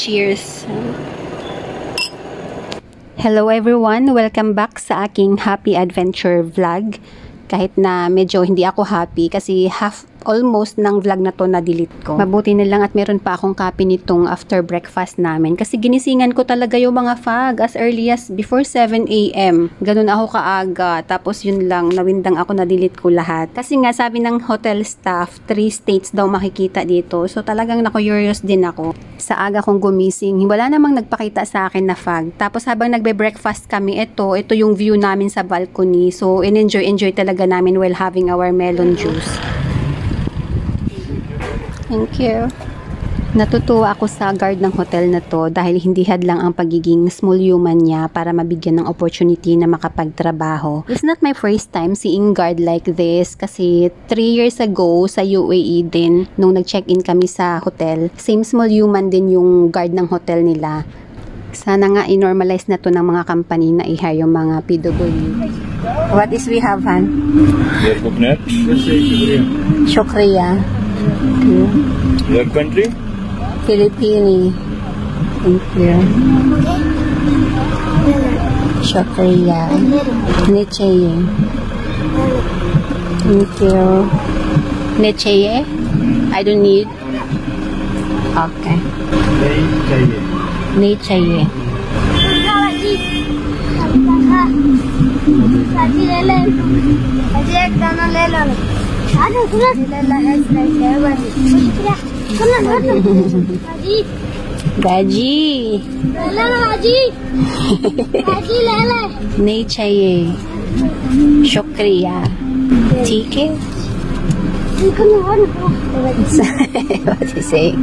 Cheers! Hello everyone! Welcome back sa aking Happy Adventure vlog. Kahit na medyo hindi ako happy kasi almost ng vlog na to na-delete ko. Mabuti na lang at meron pa akong copy nitong after breakfast namin kasi ginisingan ko talaga yung mga fag as early as before 7 AM. Ganun ako kaaga. Tapos yun lang, nawindang ako, na-delete ko lahat. Kasi nga sabi ng hotel staff, 3 states daw makikita dito. So talagang na-curious din ako. Sa aga kong gumising, wala namang nagpakita sa akin na fag. Tapos habang nagbe-breakfast kami, ito yung view namin sa balcony. So enjoy talaga namin while having our melon juice. Thank you. Natutuwa ako sa guard ng hotel na to dahil hindi hadlang ang pagiging small human niya para mabigyan ng opportunity na makapagtrabaho. It's not my first time seeing guard like this kasi 3 years ago sa UAE din nung nag-check-in kami sa hotel. Same small human din yung guard ng hotel nila. Sana nga i-normalize na to ng mga company na i-hire yung mga PW. What is we have, Han? Your coconut. Shukriya. Your country? Philippine. Thank you. Shukriya. Necheye. Thank you. Necheye? I don't need. Okay. Necheye. Gaji नहीं चाहिए शुक्रिया ठीक है what is say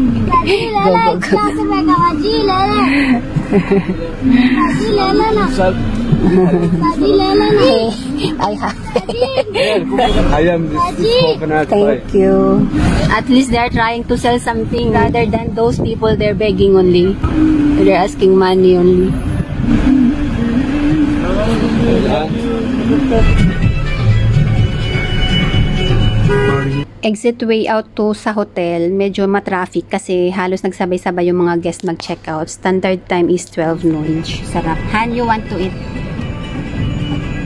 I have I am this coconut. Thank you. At least they're trying to sell something rather than those people they're begging only. They're asking money only. Exit way out to sa hotel, medyo matraffic kasi halos nagsabay-sabay yung mga guests mag-checkout. Standard time is 12 noon. Sarap. Han, you want to eat?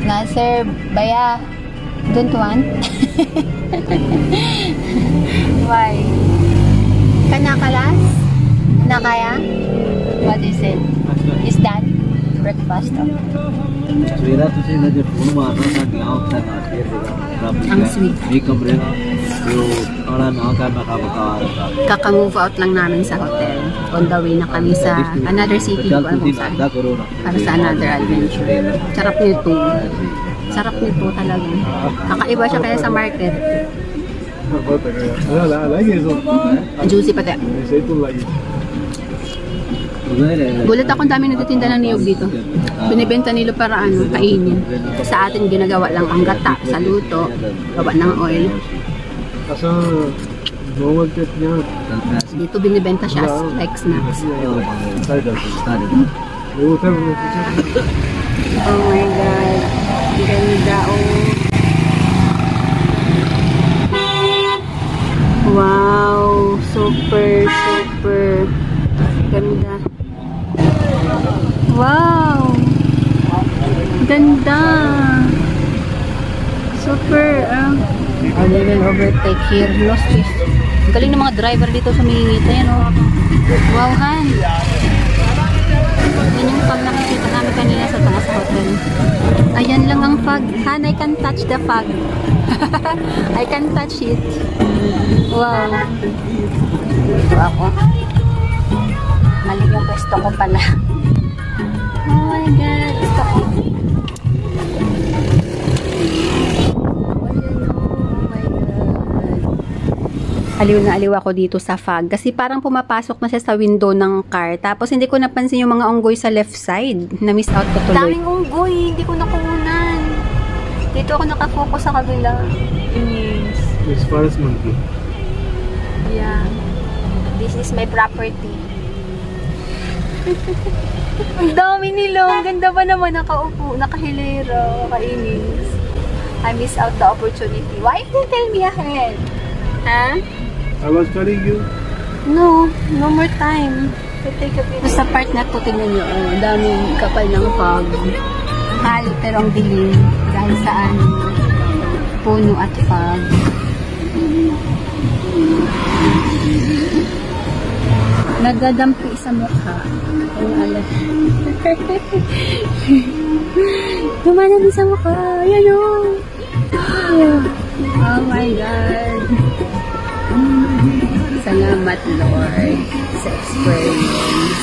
Nasir, baya, don't want? Why? Kanakalas? Nakaya? What is it? Is that breakfast? Ang sweet. Kaka-move out lang namin sa hotel. On the way na kami sa another city para sa another adventure. Sarap nito. Sarap nito talaga. Kakaiba siya kaya sa market. Juicy pati. Gulat ako, ang dami nagtitinda ng niyog dito. Binibenta nila para kainin. Sa atin ginagawa lang ang gata sa luto, gawa ng oil. Dito binibenta siya as like snacks. Oh my god, ganda wow, super ganda. Wow! Ganda! Super! I didn't overtake here. Lost it. Galing ng mga driver dito sa Mingit. Ayan o. Wow, Han! Yan yung fog nakikita namin kanina sa taas hotel. Ayan lang ang fog. Han, I can touch the fog. I can touch it. Wow! Ito ako. Mali yung pwesto ko pala. Oh my god, gusto ko. Oh my god. Aliw na aliw ako dito sa fog kasi parang pumapasok na siya sa window ng car. Tapos hindi ko napansin yung mga unggoy sa left side. Na-miss out ko tuloy. Daming unggoy, hindi ko nakuunan. Dito ako nakafocus sa kabila. Yes. It's forest monkey. Yeah. This is my property. Ang dami nila. Ang ganda pa naman. Nakaupo, nakahilera, nakainis. I miss out the opportunity. Why didn't you tell me ahead? Huh? I was telling you. No, no more time. Sa part na to, tingnan nyo, daming kapal ng fog. Mahal, pero ang dilim. Dahil saan puno at fog. Nagdadampi sa mukha. Ang alas. Gumana din sa mukha. Ayan o. Oh my God. Salamat, Lord, sa experience.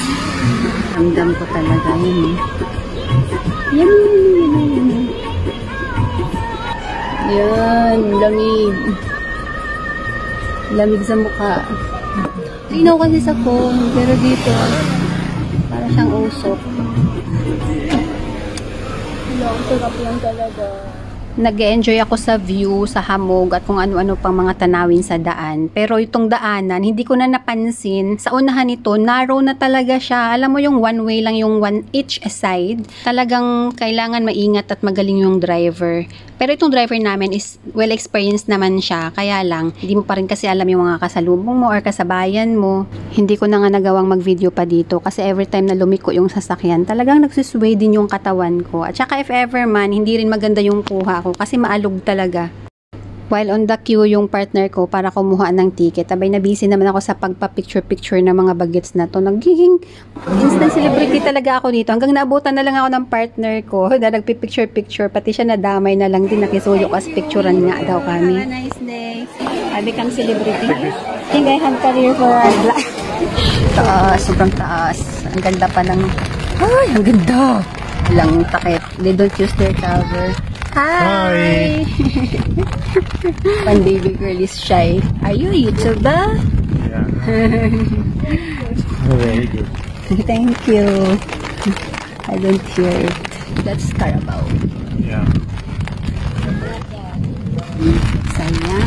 Ramdam ko talaga yun. Yan. Yan, lamig. Lamig sa mukha. Linaw kasi sa phone, pero dito, para siyang usok. Ang sarap lang talaga. Nag-enjoy ako sa view, sa hamog, at kung ano-ano pang mga tanawin sa daan. Pero itong daanan, hindi ko na napansin. Sa unahan nito, narrow na talaga siya. Alam mo yung one way lang, yung one each side. Talagang kailangan maingat at magaling yung driver. Pero itong driver namin is well experienced naman siya. Kaya lang, hindi mo pa rin kasi alam yung mga kasalubong mo or kasabayan mo. Hindi ko na nga nagawang mag-video pa dito kasi every time na lumiko yung sasakyan, talagang nagsusway din yung katawan ko. At saka if ever man, hindi rin maganda yung kuha ko kasi maalog talaga. While on the queue yung partner ko para kumuha ng ticket, abay na busy naman ako sa pagpa-picture-picture ng mga bagets na to. Nagiging instant celebrity talaga ako dito. Hanggang naabutan na lang ako ng partner ko na nagpipicture-picture. Pati siya nadamay na lang din. Nakisuyo kasi picturean nga daw kami. Have a nice day. I become celebrity. I think I have career for our vlog. Taas, sobrang taas. Ang ganda pa ng... Ay, ang ganda! Lang takip. They don't use their cover. Hi! One baby girl is shy. Are you a YouTuber? Yeah. Very good. Thank you. I don't hear it. That's Carabao. Yeah. Saya.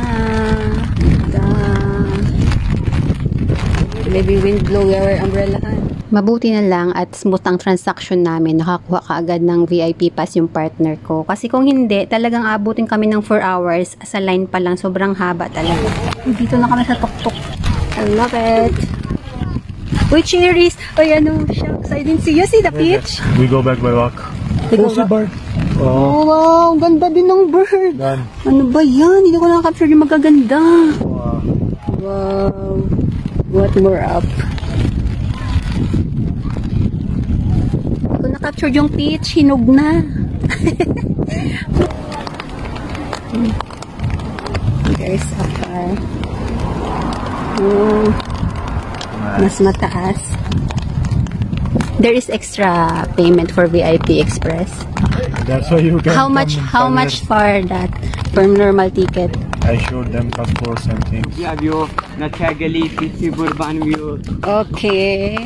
Maybe wind blow your umbrella. Mabuti na lang at smooth ang transaction namin. Nakakuha kaagad ng VIP pass yung partner ko. Kasi kung hindi, talagang abutin kami ng 4 hours. Sa line pa lang, sobrang haba talaga. Dito na kami sa tuktok. I love it. Uy, cherries! Ay, ano, shucks. I didn't see you. See the peach? We go back by walk. Oh, bird. Oh, wow. Ang ganda din ng bird. Done. Ano ba yan? Hindi ko nakaka-capture yung magaganda. Wow. Wow. What more up? Kung na-capture yung peach, hinog na. There's a car. Mas mataas. There is extra payment for VIP Express. That's why you can. How much for that? For normal ticket? I showed them passports and things. Yeah, view. Nathagali, PC Burban view. Okay.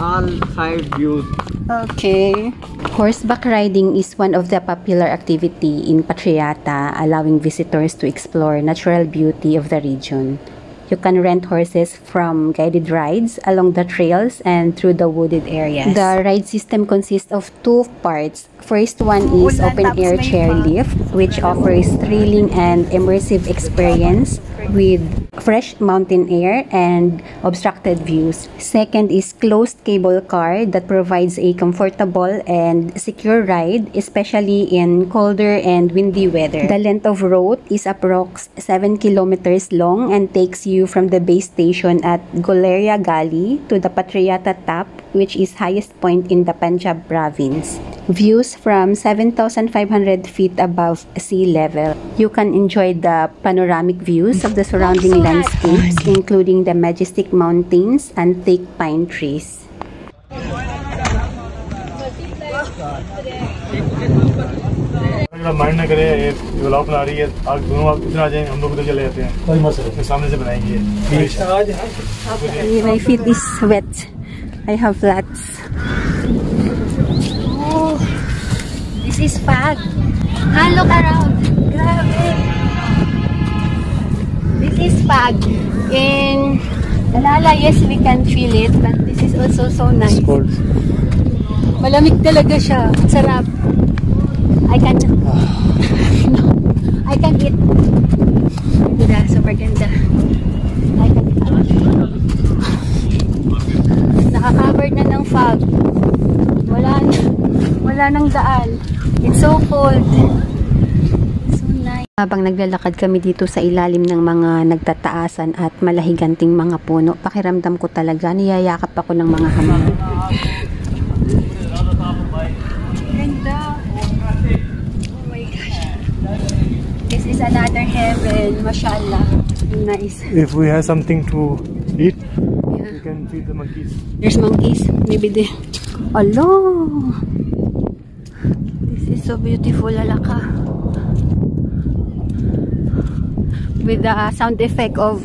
All side views. Okay. Horseback riding is one of the popular activity in Patriata, allowing visitors to explore natural beauty of the region. You can rent horses from guided rides along the trails and through the wooded areas. The ride system consists of 2 parts. First one is open-air chairlift, which offers thrilling and immersive experience with fresh mountain air and obstructed views. Second is closed cable car that provides a comfortable and secure ride, especially in colder and windy weather. The length of route is approx 7 kilometers long and takes you from the base station at Goleria Gali to the Patriata Top, which is highest point in the Punjab province. Views from 7,500 feet above sea level. You can enjoy the panoramic views of the surrounding landscapes, including the majestic mountains and thick pine trees. Mind ना करे ये व्लॉग बना रही है आग दोनों आप इधर आ जाएं हम लोग उधर चले जाते हैं कोई मसला नहीं सामने से बनाएंगे My feet is wet. I have flats. Oh, this is fog. Look around. Grabe. This is fog. In Alala, yes, we can feel it, but this is also so nice. It's cold. Malamig talaga siya. Sarap. I can eat. Ganda, super ganda. I can eat. fog. Wala nang daan. It's so cold. So nice. Habang naglalakad kami dito sa ilalim ng mga nagtataasan at malahiganting mga puno, pakiramdam ko talaga, niyayakap ako ng mga hamon. Ganda. Oh my gosh. This is another heaven. Mashallah. Nice. If we have something to eat, we can feed the monkeys. There's monkeys. Maybe they... Hello. This is so beautiful, Alaka. With the sound effect of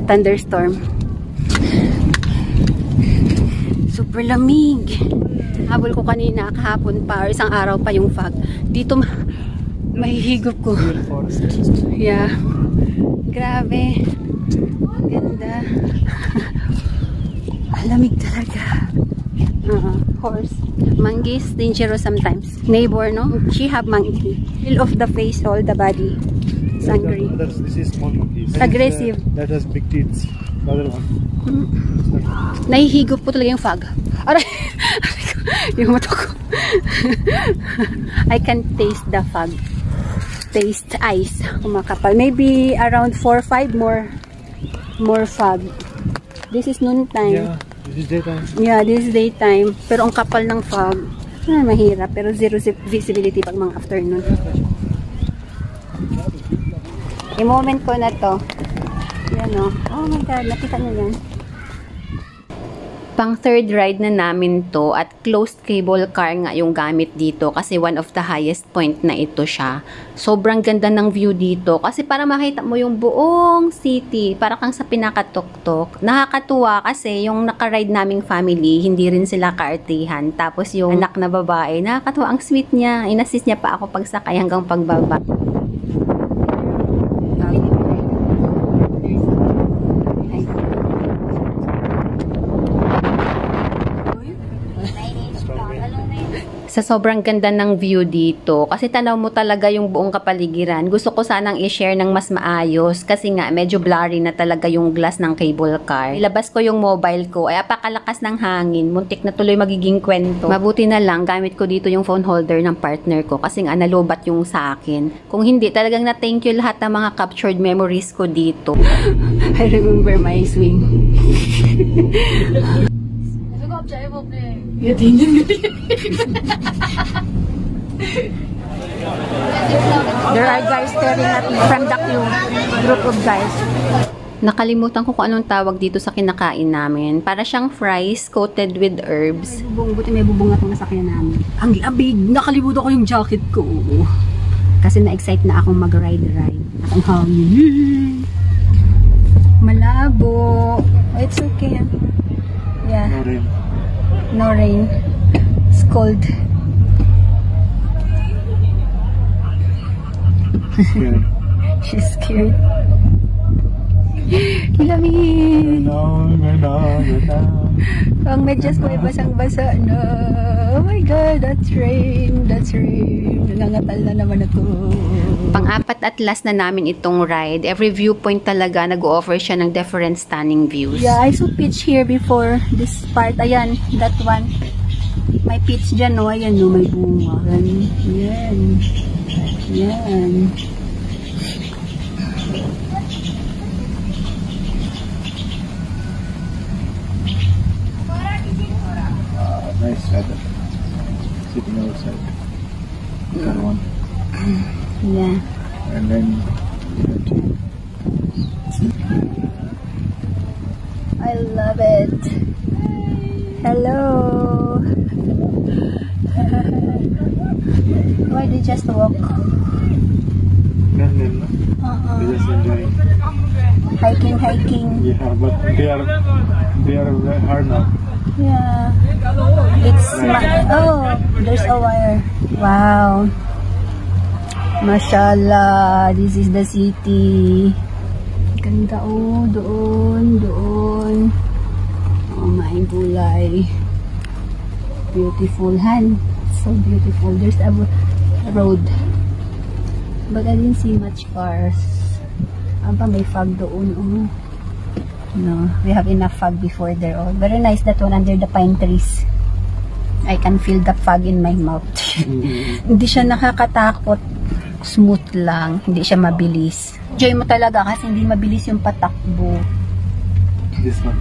thunderstorm. Super lamig. Habol ko kanina, kahapon pa, or isang araw pa yung fog. Dito mahihigop ko. Yeah. Grabe. Ganda. Lamig talaga. Horse. Monkeys, dangerous sometimes. Neighbor, no? She have monkey. Peel off the face, all the body. It's angry. This is small monkeys. Aggressive. That has big teeth. The other one. Nahihigop po talaga yung fog. Aray! Yung mata ko. I can taste the fog. Taste ice. Kumakapal. Maybe around 4 or 5 more fog. This is noon time. Yeah, this is daytime. Yeah, this is daytime. Pero ang kapal ng fog. Mahirap. Pero zero visibility pag mga afternoon. Yung moment ko na to. Yan o. Oh my God, nakita nyo yan. Pang third ride na namin to at closed cable car nga yung gamit dito kasi one of the highest point na ito siya. Sobrang ganda ng view dito kasi para makita mo yung buong city, para kang sa pinakatuktok. Nakakatuwa kasi yung nakaride naming family, hindi rin sila kaartihan. Tapos yung anak na babae, nakakatuwa, ang sweet niya. Inassist niya pa ako pagsakay hanggang pagbaba. Sa sobrang ganda ng view dito, kasi tanaw mo talaga yung buong kapaligiran. Gusto ko sanang i-share ng mas maayos kasi nga medyo blurry na talaga yung glass ng cable car. Ilabas ko yung mobile ko, ay apakalakas ng hangin, muntik na tuloy magiging kwento. Mabuti na lang, gamit ko dito yung phone holder ng partner ko kasi nga nalubat yung sa akin. Kung hindi, talagang na-thank you lahat ng mga captured memories ko dito. I remember my swing. There are guys staring at me from the queue. Group of guys. Nakalimutan ko kung anong tawag dito sa kinakain namin. Para siyang fries coated with herbs. Buti may bubong at mga sakyan namin. Ang labig! Nakalimutan ko yung jacket ko. Kasi na-excite na akong mag-ride-ride. At ang hangin. Malabo. Oh, it's okay. Yeah. No rain. No rain. It's cold. She's scared. Lamig. Ang medyas ko ay basang-basa na. Oh my God, that's rain. That's rain. Nangangatal na naman ako. Pang-apat at last na namin itong ride. Every viewpoint talaga nag-o-offer siya ng different stunning views. Yeah, I saw pitch here before this part. Ayan, that one. May pitch dyan, no? Ayan, no? May bunga. Yan. Yan. Nice weather. Sitting outside. That one. Yeah. And then I love it. Hello. Why they just walk? they just enjoying. Hiking. Yeah, but they are hard now. Yeah. It's oh, there's a wire. Wow. Mashallah, this is the city. Ganda oh, doon. Oh my gulay. Beautiful, Han. So beautiful. There's a road. But I didn't see much cars. Aba, may fog doon. Oh. No, we have enough fog before there. Oh, very nice that one under the pine trees. I can feel the fog in my mouth. Hindi siya nakakatakot. Smooth lang. Hindi siya mabilis. Enjoy mo talaga kasi hindi mabilis yung patakbo. This one.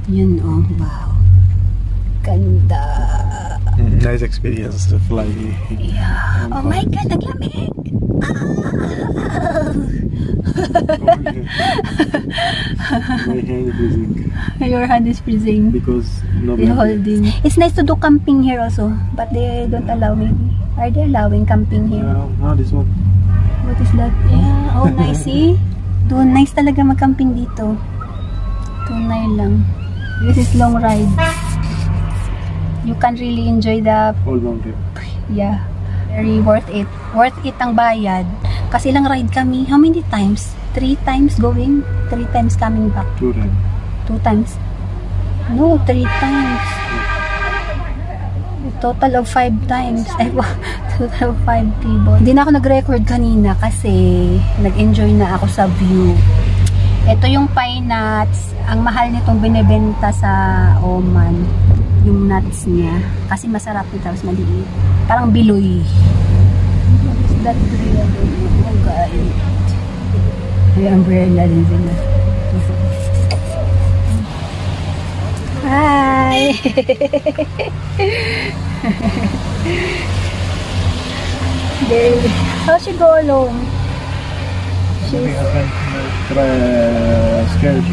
Yun, oh, wow. Ganda. Nice experience to fly. Yeah. Oh my God, naglamig! My hand is freezing Your hand is freezing. because no You're holding. It's nice to do camping here also, but they don't allow maybe. Are they allowing camping here? This one. What is that? Yeah. Oh, nice. See? Doon, nice talaga mag-camping dito. Tunay lang. This is long ride. You can really enjoy the, All long trip. yeah, very worth it. Worth it ang bayad. Kasi lang ride kami. How many times? 3 times going, 3 times coming back. 2 times. 2 times. No, 3 times. A total of 5 times. Ay, total of 5 people. Hindi na ako nag-record kanina kasi nag-enjoy na ako sa view. Ito yung pine nuts. Ang mahal nitong binibenta sa Oman. Yung nuts niya. Kasi masarap ito. Tapos maliit. Parang biloy. What is that tree? Oh, God. May umbrella din sila. Hi! How she go alone? She's Scared.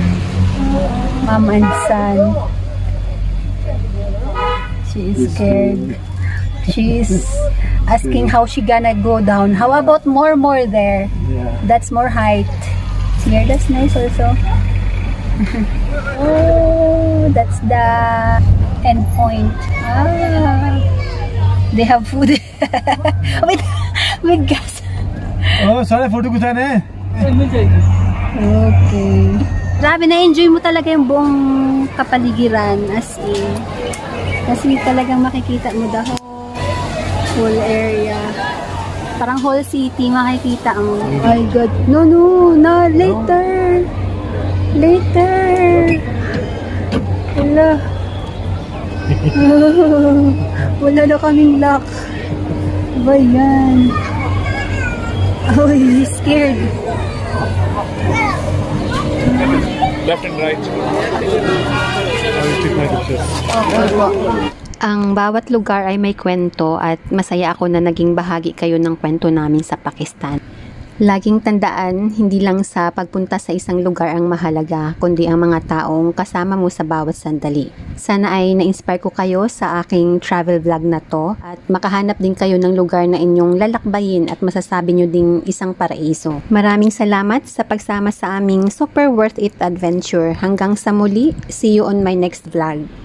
mom and son. She is scared. She's asking how she gonna go down. How about more there? Yeah. That's more height. Here, that's nice also. Oh, that's the end point. Ah, they have food with gas. Oh, सारे फोटो खिंचाने हैं. Okay. Grabe, na-enjoy mo talaga yung buong kapaligiran as in. Kasi talagang makikita mo the whole area. Parang whole city makikita mo. Oh my God. No, later. Later. Wala. Wala na kaming luck. Ba yan? Oh, he's scared. Left and right. I will take my pictures. Okay po. Ang bawat lugar ay may kwento at masaya ako na naging bahagi kayo ng kwento namin sa Pakistan. Laging tandaan, hindi lang sa pagpunta sa isang lugar ang mahalaga, kundi ang mga taong kasama mo sa bawat sandali. Sana ay na-inspire ko kayo sa aking travel vlog na to at makahanap din kayo ng lugar na inyong lalakbayin at masasabi nyo ding isang paraiso. Maraming salamat sa pagsama sa aming super worth it adventure. Hanggang sa muli, see you on my next vlog.